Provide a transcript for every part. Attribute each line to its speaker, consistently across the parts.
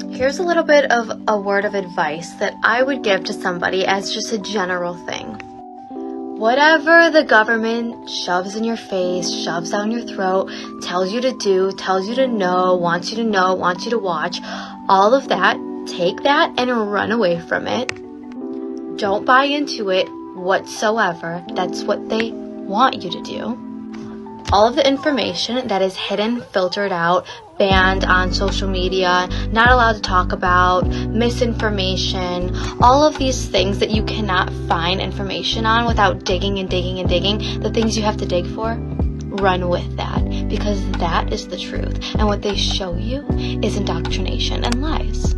Speaker 1: Here's a little bit of a word of advice that I would give to somebody as just a general thing. Whatever the government shoves in your face, shoves down your throat, tells you to do, tells you to know, wants you to watch, all of that, take that and run away from it. Don't buy into it whatsoever. That's what they want you to do. All of the information that is hidden, filtered out, banned on social media, not allowed to talk about, misinformation, all of these things that you cannot find information on without digging and digging and digging, the things you have to dig for, run with that, because that is the truth. And what they show you is indoctrination and lies.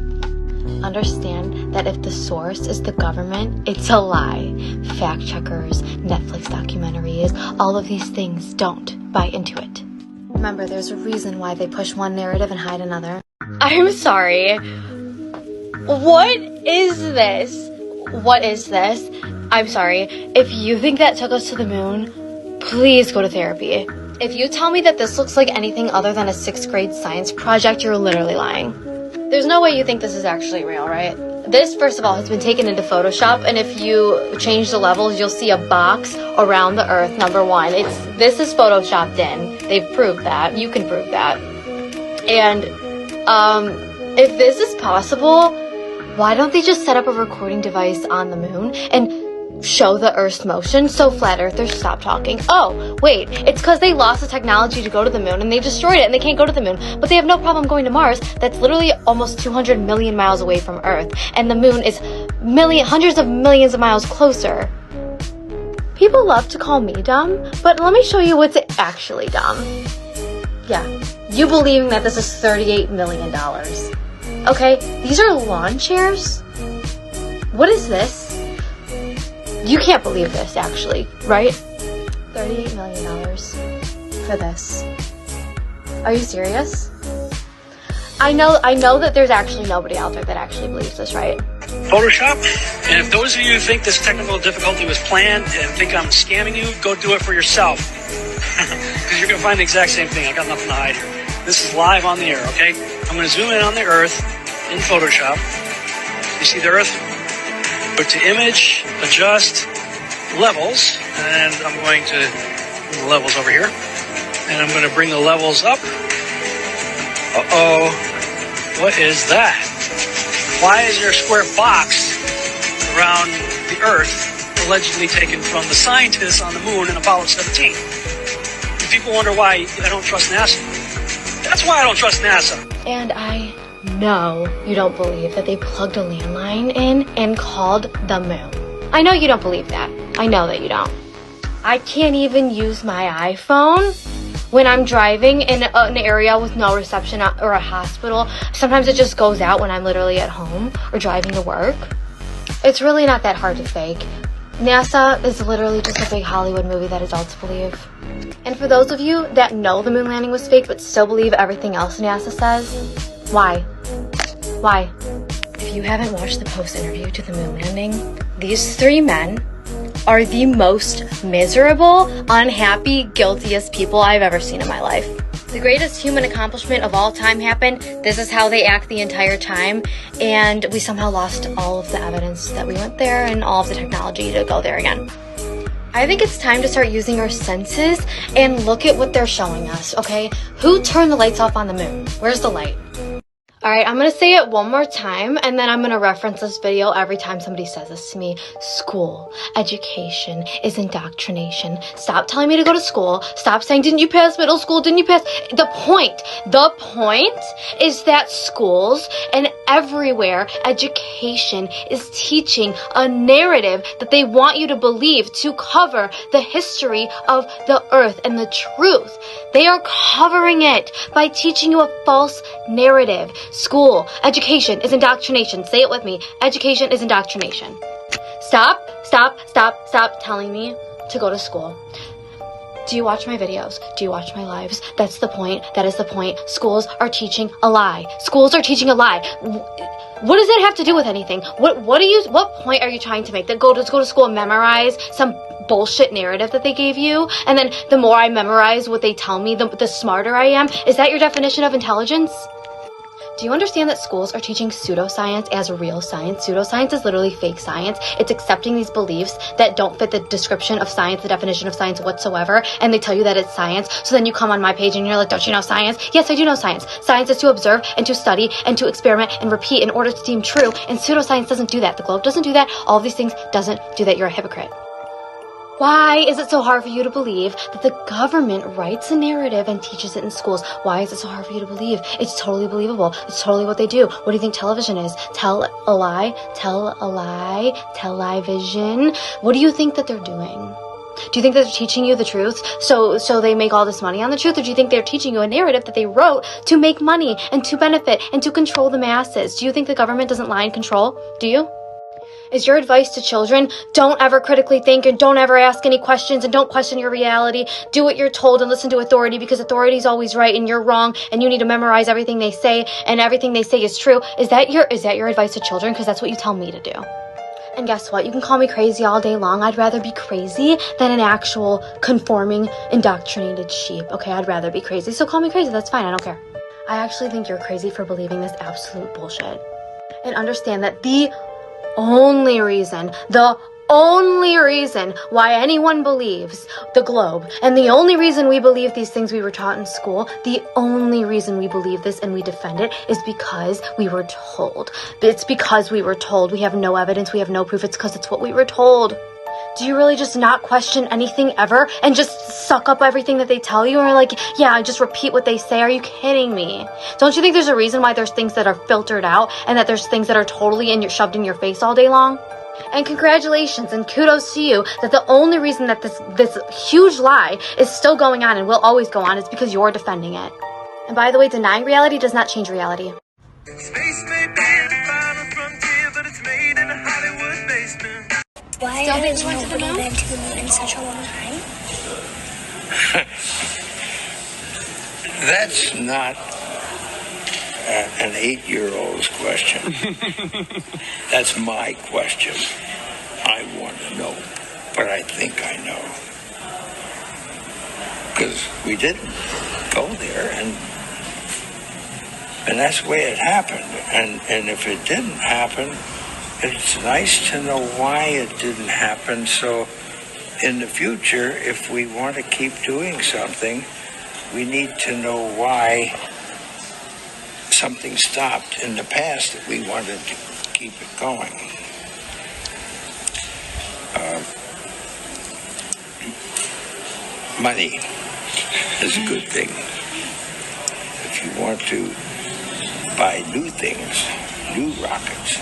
Speaker 1: Understand that if the source is the government, it's a lie. Fact checkers, Netflix documentaries, all of these things, don't buy into it. Remember, there's a reason why they push one narrative and hide another. I'm sorry. What is this? What is this? I'm sorry. If you think that took us to the moon, please go to therapy. If you tell me that this looks like anything other than a 6th grade science project, you're literally lying. There's no way you think this is actually real, right? This, first of all, has been taken into Photoshop, and if you change the levels, you'll see a box around the Earth, number one. This is Photoshopped in. They've proved that. You can prove that. And if this is possible, why don't they just set up a recording device on the moon and show the Earth's motion so flat earthers stop talking? Oh, wait, it's because they lost the technology to go to the moon and they destroyed it and they can't go to the moon, but they have no problem going to Mars. That's literally almost 200 million miles away from Earth, and the moon is hundreds of millions of miles closer. People love to call me dumb, but let me show you what's actually dumb. Yeah, you believing that this is $38 million. Okay, these are lawn chairs? What is this? You can't believe this, actually, right? $38 million for this. Are you serious? I know that there's actually nobody out there that actually believes this, right?
Speaker 2: Photoshop. And if those of you who think this technical difficulty was planned and think I'm scamming you, go do it for yourself. Because you're going to find the exact same thing. I got nothing to hide here. This is live on the air, okay? I'm going to zoom in on the Earth in Photoshop. You see the Earth? Go to image, adjust, levels, and I'm going to bring the levels over here. And I'm going to bring the levels up. Uh-oh. What is that? Why is there a square box around the Earth allegedly taken from the scientists on the moon in Apollo 17? And people wonder why I don't trust NASA. That's why I don't trust NASA.
Speaker 1: And I know you don't believe that they plugged a landline in and called the moon. I know you don't believe that. I know that you don't. I can't even use my iPhone when I'm driving in an area with no reception or a hospital. Sometimes it just goes out when I'm literally at home or driving to work. It's really not that hard to fake. NASA is literally just a big Hollywood movie that adults believe. And for those of you that know the moon landing was fake but still believe everything else NASA says, why? Why? If you haven't watched the post-interview to the moon landing, these 3 men are the most miserable, unhappy, guiltiest people I've ever seen in my life. The greatest human accomplishment of all time happened. This is how they act the entire time. And we somehow lost all of the evidence that we went there and all of the technology to go there again. I think it's time to start using our senses and look at what they're showing us, okay? Who turned the lights off on the moon? Where's the light? Alright, I'm going to say it one more time, and then I'm going to reference this video every time somebody says this to me. School, education is indoctrination. Stop telling me to go to school. Stop saying, didn't you pass middle school? Didn't you pass? The point is that schools and everywhere, education is teaching a narrative that they want you to believe to cover the history of the earth and the truth. They are covering it by teaching you a false narrative. School, education is indoctrination. Say it with me. Education is indoctrination. Stop telling me to go to school. Do you watch my videos? Do you watch my lives? That's the point. That is the point. Schools are teaching a lie. Schools are teaching a lie. What does that have to do with anything? What point are you trying to make? That go to school and memorize some bullshit narrative that they gave you? And then the more I memorize what they tell me, the smarter I am? Is that your definition of intelligence? Do you understand that schools are teaching pseudoscience as real science? Pseudoscience is literally fake science. It's accepting these beliefs that don't fit the description of science, the definition of science whatsoever, and they tell you that it's science. So then you come on my page and you're like, don't you know science? Yes, I do know science. Science is to observe and to study and to experiment and repeat in order to deem true, and pseudoscience doesn't do that. The globe doesn't do that. All of these things doesn't do that. You're a hypocrite. Why is it so hard for you to believe that the government writes a narrative and teaches it in schools? Why is it so hard for you to believe? It's totally believable. It's totally what they do. What do you think television is? Tell a lie, television. What do you think that they're doing? Do you think that they're teaching you the truth so they make all this money on the truth? Or do you think they're teaching you a narrative that they wrote to make money and to benefit and to control the masses? Do you think the government doesn't lie and control? Do you? Is your advice to children, don't ever critically think and don't ever ask any questions and don't question your reality. Do what you're told and listen to authority because authority is always right and you're wrong and you need to memorize everything they say and everything they say is true. Is that your advice to children? Because that's what you tell me to do. And guess what? You can call me crazy all day long. I'd rather be crazy than an actual conforming, indoctrinated sheep. Okay, I'd rather be crazy. So call me crazy. That's fine. I don't care. I actually think you're crazy for believing this absolute bullshit. And understand that the only reason why anyone believes the globe, and the only reason we believe these things we were taught in school, the only reason we believe this and we defend it is because we were told. It's because we were told. We have no evidence. We have no proof. It's because it's what we were told. Do you really just not question anything ever and just suck up everything that they tell you? Or like, yeah, just repeat what they say? Are you kidding me? Don't you think there's a reason why there's things that are filtered out and that there's things that are totally shoved in your face all day long? And congratulations and kudos to you that the only reason that this huge lie is still going on and will always go on is because you're defending it. And by the way, denying reality does not change reality.
Speaker 3: Space may be the final frontier, but it's made in a Hollywood basement.
Speaker 4: Why has nobody been to the moon in such a long time?
Speaker 5: That's not an 8-year-old's question. That's my question. I want to know, but I think I know. Because we didn't go there, and that's the way it happened. And if it didn't happen, it's nice to know why it didn't happen. So in the future, if we want to keep doing something, we need to know why something stopped in the past that we wanted to keep it going. Money is a good thing. If you want to buy new things, new rockets,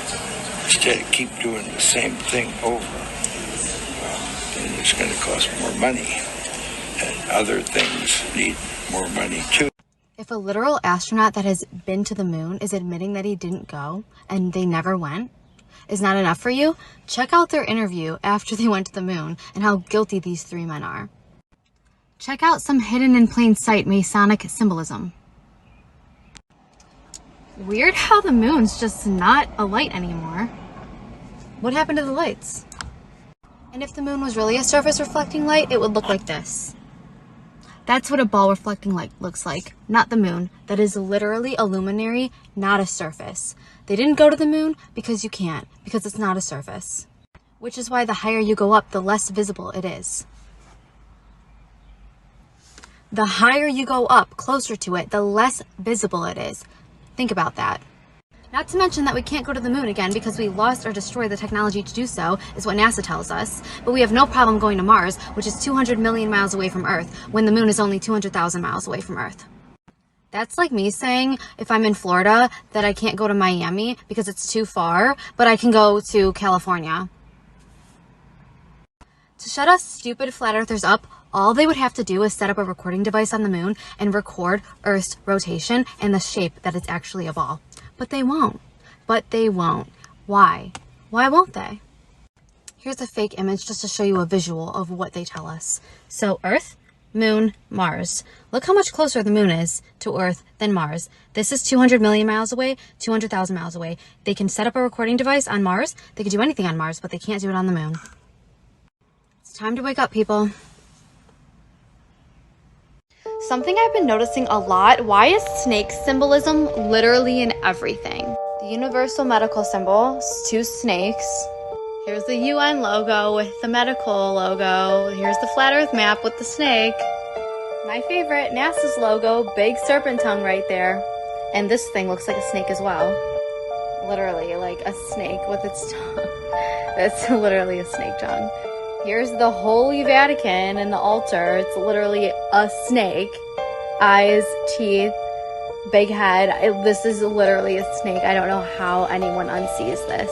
Speaker 5: instead of keep doing the same thing over, then it's going to cost more money. And other things need more money too.
Speaker 1: If a literal astronaut that has been to the moon is admitting that he didn't go and they never went, is not enough for you, check out their interview after they went to the moon and how guilty these 3 men are. Check out some hidden in plain sight Masonic symbolism. Weird how the moon's just not a light anymore. What happened to the lights? And if the moon was really a surface reflecting light, it would look like this. That's what a ball reflecting light looks like, not the moon. That is literally a luminary, not a surface. They didn't go to the moon because you can't, because it's not a surface. Which is why the higher you go up, the less visible it is. The higher you go up, closer to it, the less visible it is. Think about that. Not to mention that we can't go to the moon again because we lost or destroyed the technology to do so, is what NASA tells us. But we have no problem going to Mars, which is 200 million miles away from Earth, when the moon is only 200,000 miles away from Earth. That's like me saying, if I'm in Florida, that I can't go to Miami because it's too far, but I can go to California. To shut us stupid flat earthers up, all they would have to do is set up a recording device on the moon and record Earth's rotation and the shape that it's actually a ball. But they won't. Why? Why won't they? Here's a fake image just to show you a visual of what they tell us. So Earth, Moon, Mars. Look how much closer the moon is to Earth than Mars. This is 200 million miles away, 200,000 miles away. They can set up a recording device on Mars. They can do anything on Mars, but they can't do it on the moon. It's time to wake up, people. Something I've been noticing a lot, why is snake symbolism literally in everything? The universal medical symbol, 2 snakes. Here's the UN logo with the medical logo. Here's the flat earth map with the snake. My favorite, NASA's logo, big serpent tongue right there. And this thing looks like a snake as well. Literally, like a snake with its tongue. That's literally a snake tongue. Here's the Holy Vatican and the altar. It's literally a snake. Eyes, teeth, big head. This is literally a snake. I don't know how anyone unsees this.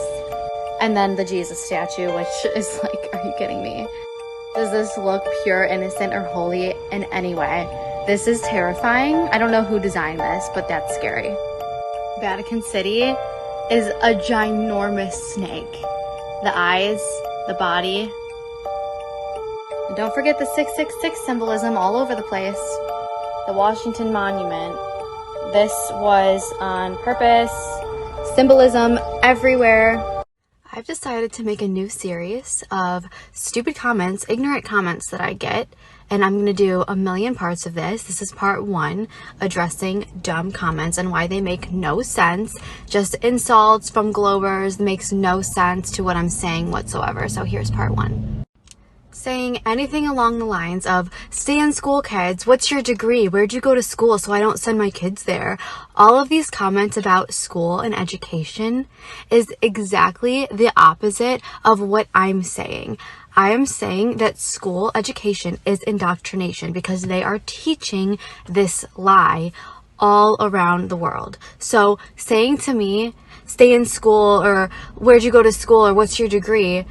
Speaker 1: And then the Jesus statue, which is like, are you kidding me? Does this look pure, innocent, or holy in any way? This is terrifying. I don't know who designed this, but that's scary. Vatican City is a ginormous snake. The eyes, the body. And don't forget the 666 symbolism all over the place. The Washington Monument. This was on purpose. Symbolism everywhere. I've decided to make a new series of stupid comments, ignorant comments that I get, and I'm going to do a million parts of this. This is part 1, addressing dumb comments and why they make no sense. Just insults from Globers, makes no sense to what I'm saying whatsoever. So here's part 1. Saying anything along the lines of, stay in school, kids. What's your degree? Where'd you go to school so I don't send my kids there? All of these comments about school and education is exactly the opposite of what I'm saying. I am saying that school education is indoctrination because they are teaching this lie all around the world. So saying to me, stay in school, or where'd you go to school, or what's your degree,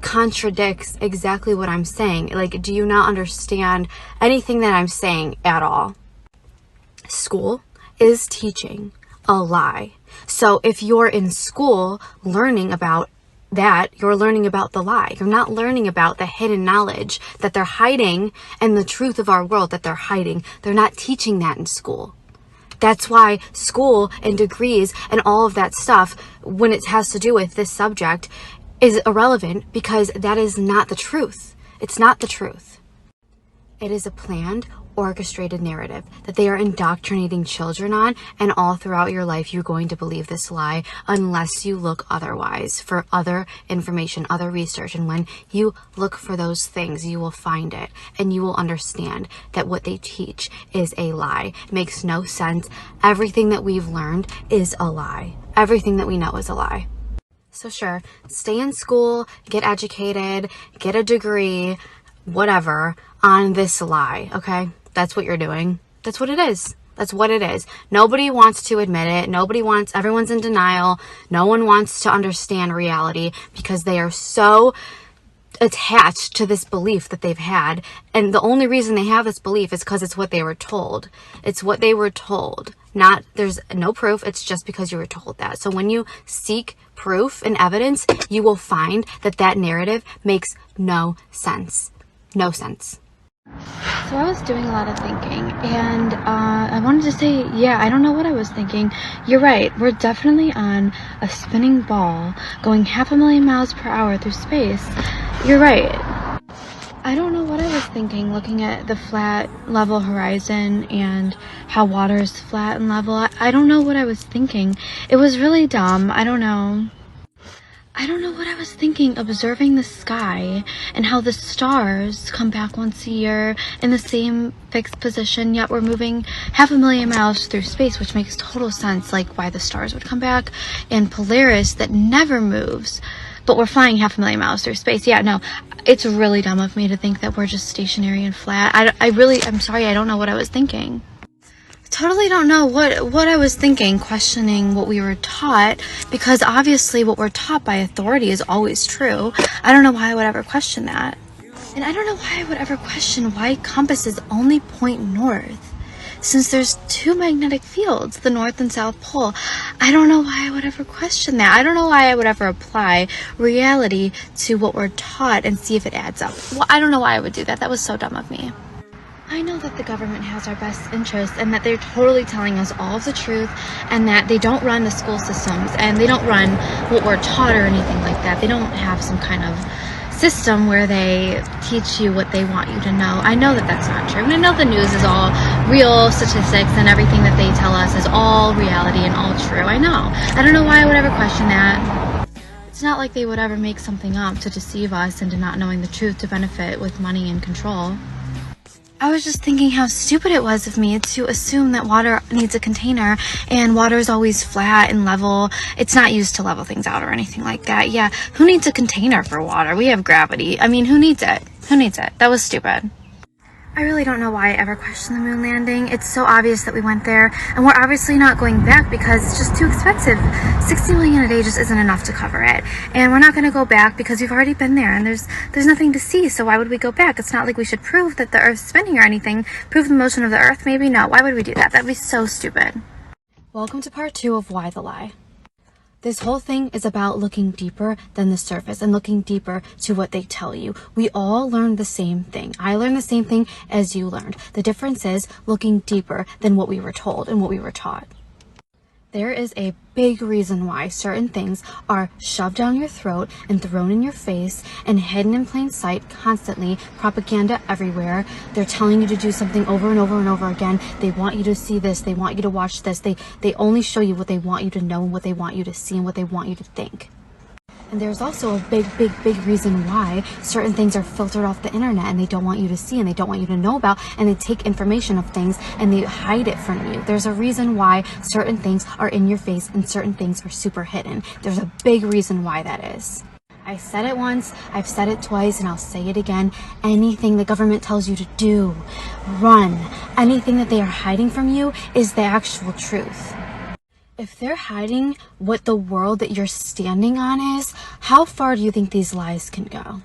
Speaker 1: contradicts exactly what I'm saying. Like, do you not understand anything that I'm saying at all? School is teaching a lie. So if you're in school learning about that, you're learning about the lie. You're not learning about the hidden knowledge that they're hiding and the truth of our world that they're hiding. They're not teaching that in school. That's why school and degrees and all of that stuff, when it has to do with this subject, is irrelevant, because that is not the truth. It's not the truth. It is a planned, orchestrated narrative that they are indoctrinating children on, and all throughout your life you're going to believe this lie unless you look otherwise for other information, other research. And when you look for those things, you will find it, and you will understand that what they teach is a lie. It makes no sense. Everything that we've learned is a lie. Everything that we know is a lie. So sure, stay in school, get educated, get a degree, whatever, on this lie, okay? That's what you're doing. That's what it is. That's what it is. Nobody wants to admit it. Everyone's in denial. No one wants to understand reality because they are so attached to this belief that they've had. And the only reason they have this belief is because it's what they were told. It's what they were told. There's no proof. It's just because you were told that. So when you seek proof and evidence, you will find that that narrative makes no sense. No sense. So I was doing a lot of thinking, and I wanted to say, yeah, I don't know what I was thinking. You're right. We're definitely on a spinning ball going 500,000 miles per hour through space. You're right. I don't know what I was thinking looking at the flat level horizon and how water is flat and level. I don't know what I was thinking. It was really dumb. I don't know what I was thinking, observing the sky and how the stars come back once a year in the same fixed position, yet we're moving 500,000 miles through space, which makes total sense, like why the stars would come back. And Polaris that never moves, but we're flying 500,000 miles through space. Yeah, no, it's really dumb of me to think that we're just stationary and flat. I'm sorry, I don't know what I was thinking. Totally don't know what I was thinking, questioning what we were taught, because obviously what we're taught by authority is always true. I don't know why I would ever question that. And I don't know why I would ever question why compasses only point north, since there's 2 magnetic fields, the North and South Pole. I don't know why I would ever question that. I don't know why I would ever apply reality to what we're taught and see if it adds up. Well, I don't know why I would do that. That was so dumb of me. I know that the government has our best interests and that they're totally telling us all of the truth, and that they don't run the school systems and they don't run what we're taught or anything like that. They don't have some kind of system where they teach you what they want you to know. I know that that's not true. And I know the news is all real statistics and everything that they tell us is all reality and all true. I know. I don't know why I would ever question that. It's not like they would ever make something up to deceive us into not knowing the truth to benefit with money and control. I was just thinking how stupid it was of me to assume that water needs a container and water is always flat and level. It's not used to level things out or anything like that. Yeah, who needs a container for water? We have gravity. I mean, who needs it? Who needs it? That was stupid. I really don't know why I ever questioned the moon landing. It's so obvious that we went there, and we're obviously not going back because it's just too expensive. $60 million a day just isn't enough to cover it. And we're not going to go back because we've already been there, and there's nothing to see, so why would we go back? It's not like we should prove that the Earth's spinning or anything. Prove the motion of the Earth, maybe? No, why would we do that? That'd be so stupid. Welcome to part 2 of Why the Lie. This whole thing is about looking deeper than the surface and looking deeper to what they tell you. We all learn the same thing. I learned the same thing as you learned. The difference is looking deeper than what we were told and what we were taught. There is a big reason why certain things are shoved down your throat and thrown in your face and hidden in plain sight constantly, propaganda everywhere. They're telling you to do something over and over and over again. They want you to see this. They want you to watch this. They only show you what they want you to know and what they want you to see and what they want you to think. And there's also a big reason why certain things are filtered off the internet and they don't want you to see and they don't want you to know about, and they take information of things and they hide it from you. There's a reason why certain things are in your face and certain things are super hidden. There's a big reason why that is. I said it once, I've said it twice, and I'll say it again. Anything the government tells you to do, run. Anything that they are hiding from you is the actual truth. If they're hiding what the world that you're standing on is, how far do you think these lies can go?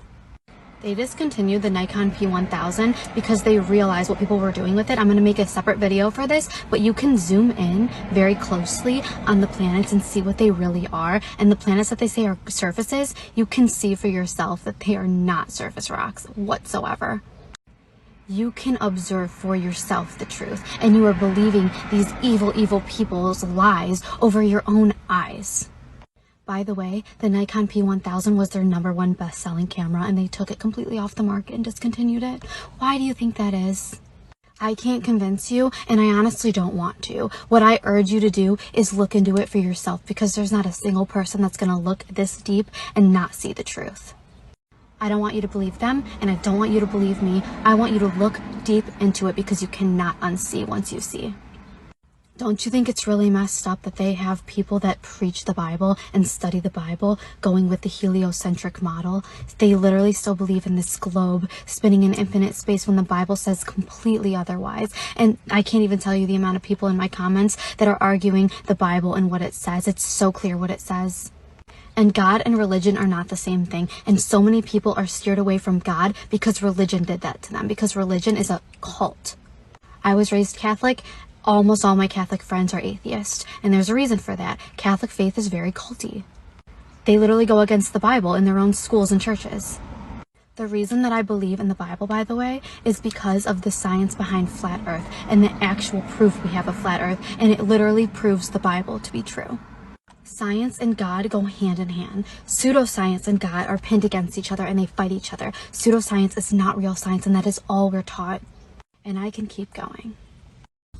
Speaker 1: They discontinued the Nikon P1000 because they realized what people were doing with it. I'm going to make a separate video for this, but you can zoom in very closely on the planets and see what they really are. And the planets that they say are surfaces, you can see for yourself that they are not surface rocks whatsoever. You can observe for yourself the truth, and you are believing these evil people's lies over your own eyes. By the way, the Nikon P1000 was their #1 best-selling camera, and they took it completely off the market and discontinued it. Why do you think that is? I can't convince you, and I honestly don't want to. What I urge you to do is look into it for yourself, because there's not a single person that's going to look this deep and not see the truth. I don't want you to believe them, and I don't want you to believe me. I want you to look deep into it because you cannot unsee once you see. Don't you think it's really messed up that they have people that preach the Bible and study the Bible going with the heliocentric model? They literally still believe in this globe spinning in infinite space when the Bible says completely otherwise. And I can't even tell you the amount of people in my comments that are arguing the Bible and what it says. It's so clear what it says. And God and religion are not the same thing. And so many people are steered away from God because religion did that to them. Because religion is a cult. I was raised Catholic. Almost all my Catholic friends are atheists. And there's a reason for that. Catholic faith is very culty. They literally go against the Bible in their own schools and churches. The reason that I believe in the Bible, by the way, is because of the science behind flat earth and the actual proof we have of flat earth. And it literally proves the Bible to be true. Science and God go hand in hand. Pseudoscience and God are pinned against each other and they fight each other. Pseudoscience is not real science, and that is all we're taught. And I can keep going.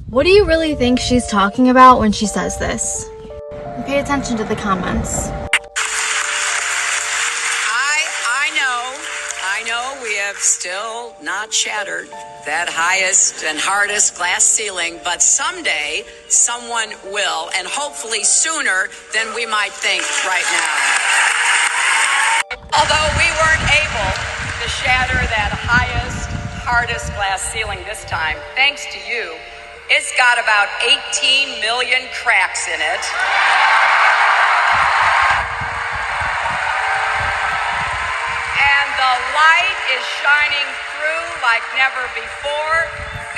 Speaker 1: What do you really think she's talking about when she says this? And pay attention to the comments.
Speaker 6: I know we have still not shattered that highest and hardest glass ceiling, but someday someone will, and hopefully sooner than we might think right now. Although we weren't able to shatter that highest, hardest glass ceiling this time, thanks to you, it's got about 18 million cracks in it. And the light is shining through like never before,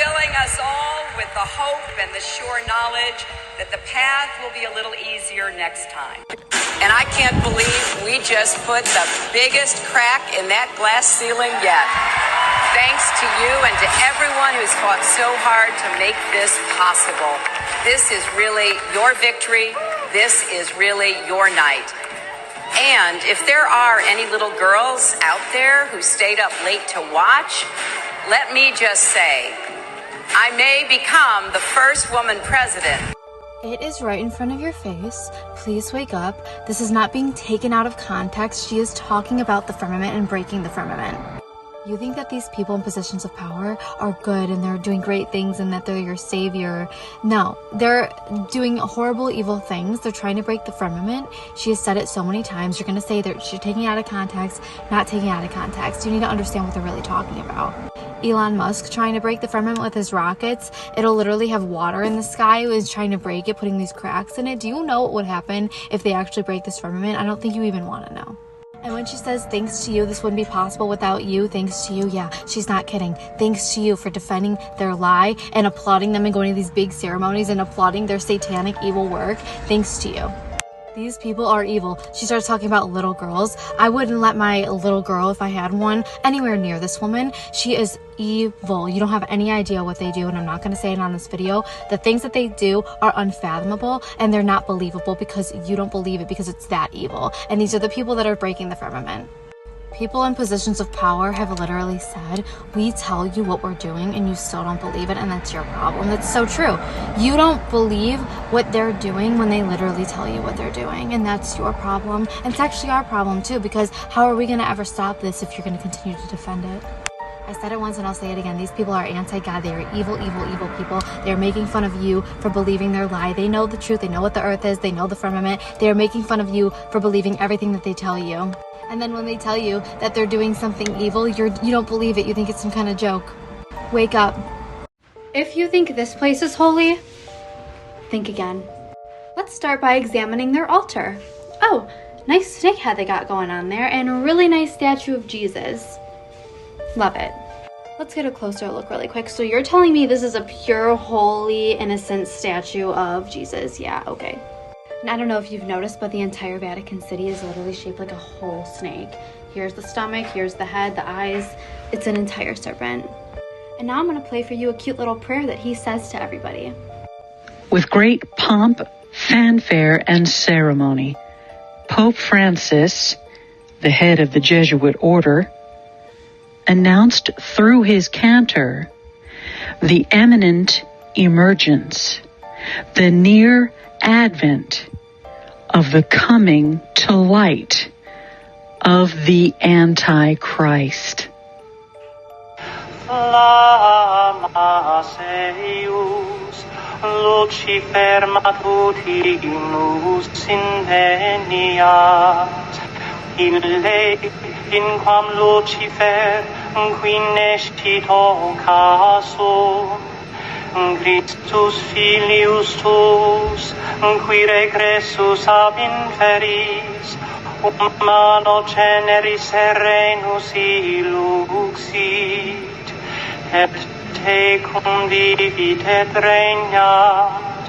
Speaker 6: filling us all with the hope and the sure knowledge that the path will be a little easier next time. And I can't believe we just put the biggest crack in that glass ceiling yet. Thanks to you and to everyone who's fought so hard to make this possible. This is really your victory. This is really your night. And if there are any little girls out there who stayed up late to watch, let me just say, I may become the first woman president.
Speaker 1: It is right in front of your face. Please wake up. This is not being taken out of context. She is talking about the firmament and breaking the firmament. You think that these people in positions of power are good and they're doing great things and that they're your savior. No, they're doing horrible, evil things. They're trying to break the firmament. She has said it so many times. You're going to say that she's taking it out of context, not taking it out of context. You need to understand what they're really talking about. Elon Musk trying to break the firmament with his rockets. It'll literally have water in the sky. He was trying to break it, putting these cracks in it. Do you know what would happen if they actually break this firmament? I don't think you even want to know. And when she says, thanks to you, this wouldn't be possible without you, thanks to you, yeah, she's not kidding. Thanks to you for defending their lie and applauding them and going to these big ceremonies and applauding their satanic evil work. Thanks to you. These people are evil. She starts talking about little girls. I wouldn't let my little girl, if I had one, anywhere near this woman. She is evil. You don't have any idea what they do, and I'm not going to say it on this video. The things that they do are unfathomable, and they're not believable because you don't believe it because it's that evil. And these are the people that are breaking the firmament. People in positions of power have literally said, we tell you what we're doing and you still don't believe it, and that's your problem. That's so true. You don't believe what they're doing when they literally tell you what they're doing, and that's your problem. And it's actually our problem too, because how are we going to ever stop this if you're going to continue to defend it? I said it once and I'll say it again. These people are anti-God. They are evil, evil, evil people. They're making fun of you for believing their lie. They know the truth. They know what the earth is. They know the firmament. They are making fun of you for believing everything that they tell you. And then when they tell you that they're doing something evil, you don't believe it. You think it's some kind of joke. Wake up. If you think this place is holy, think again. Let's start by examining their altar. Oh, nice snake head they got going on there, and a really nice statue of Jesus. Love it. Let's get a closer look really quick. So you're telling me this is a pure, holy, innocent statue of Jesus? Yeah, okay. And I don't know if you've noticed, but the entire Vatican City is literally shaped like a whole snake. Here's the stomach, here's the head, the eyes. It's an entire serpent. And now I'm going to play for you a cute little prayer that he says to everybody.
Speaker 7: With great pomp, fanfare, and ceremony, Pope Francis, the head of the Jesuit order, announced through his cantor the imminent emergence, the near advent of the coming to light of the Antichrist.
Speaker 3: Flamma eius, Lucifer matutinus inveniat, ille in quam Lucifer qui nescito casum, Christus filius tuus, qui regressus ab inferis, humano generis terrenus illuxit, et tecum vivit et regnat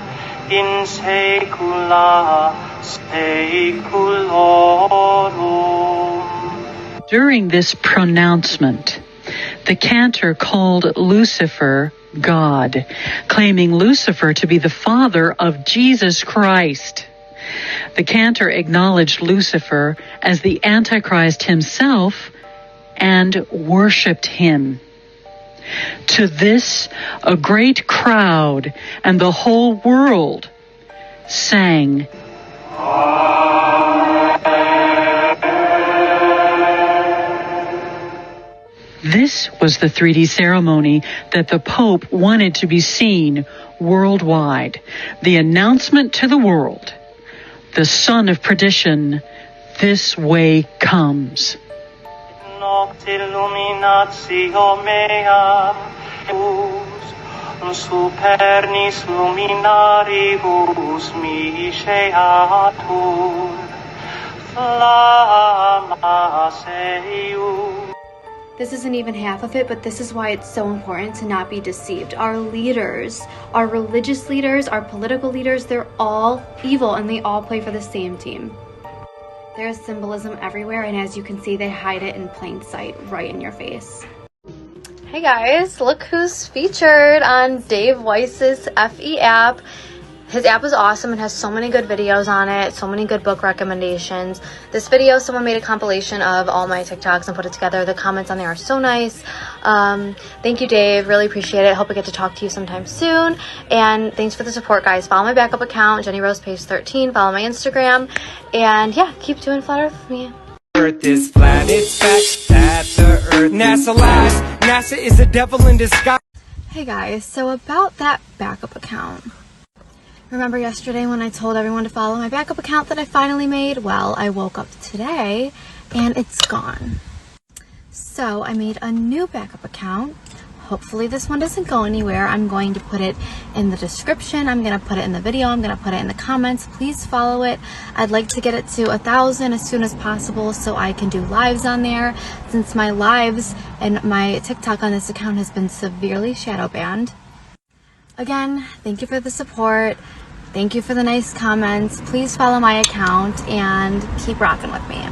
Speaker 3: in saecula saeculorum.
Speaker 7: During this pronouncement, the cantor called Lucifer God, claiming Lucifer to be the father of Jesus Christ. The cantor acknowledged Lucifer as the Antichrist himself and worshipped him. To this, a great crowd and the whole world sang, This was the 3D ceremony that the Pope wanted to be seen worldwide. The announcement to the world, the son of perdition, this way comes.
Speaker 3: Noct illuminatio mea, supernis luminaribus misceatur, flamma eius.
Speaker 1: This isn't even half of it, but this is why it's so important to not be deceived. Our leaders, our religious leaders, our political leaders, they're all evil and they all play for the same team. There's symbolism everywhere, and as you can see, they hide it in plain sight right in your face. Hey guys, look who's featured on Dave Weiss's FE app. His app is awesome and has so many good videos on it, so many good book recommendations. This video, someone made a compilation of all my TikToks and put it together. The comments on there are so nice. Thank you, Dave. Really appreciate it. Hope I get to talk to you sometime soon. And thanks for the support, guys. Follow my backup account, Jenny Rose Page 13. Follow my Instagram. And yeah, keep doing Flat Earth with me.
Speaker 3: Earth is flat, it's fact that the earth NASA lies. NASA is a devil in disguise.
Speaker 1: Hey guys, so about that backup account. Remember yesterday when I told everyone to follow my backup account that I finally made? Well, I woke up today and it's gone. So I made a new backup account. Hopefully this one doesn't go anywhere. I'm going to put it in the description. I'm going to put it in the video. I'm going to put it in the comments. Please follow it. I'd like to get it to 1,000 as soon as possible so I can do lives on there, since my lives and my TikTok on this account has been severely shadow banned. Again, thank you for the support. Thank you for the nice comments. Please follow my account and keep rocking with me.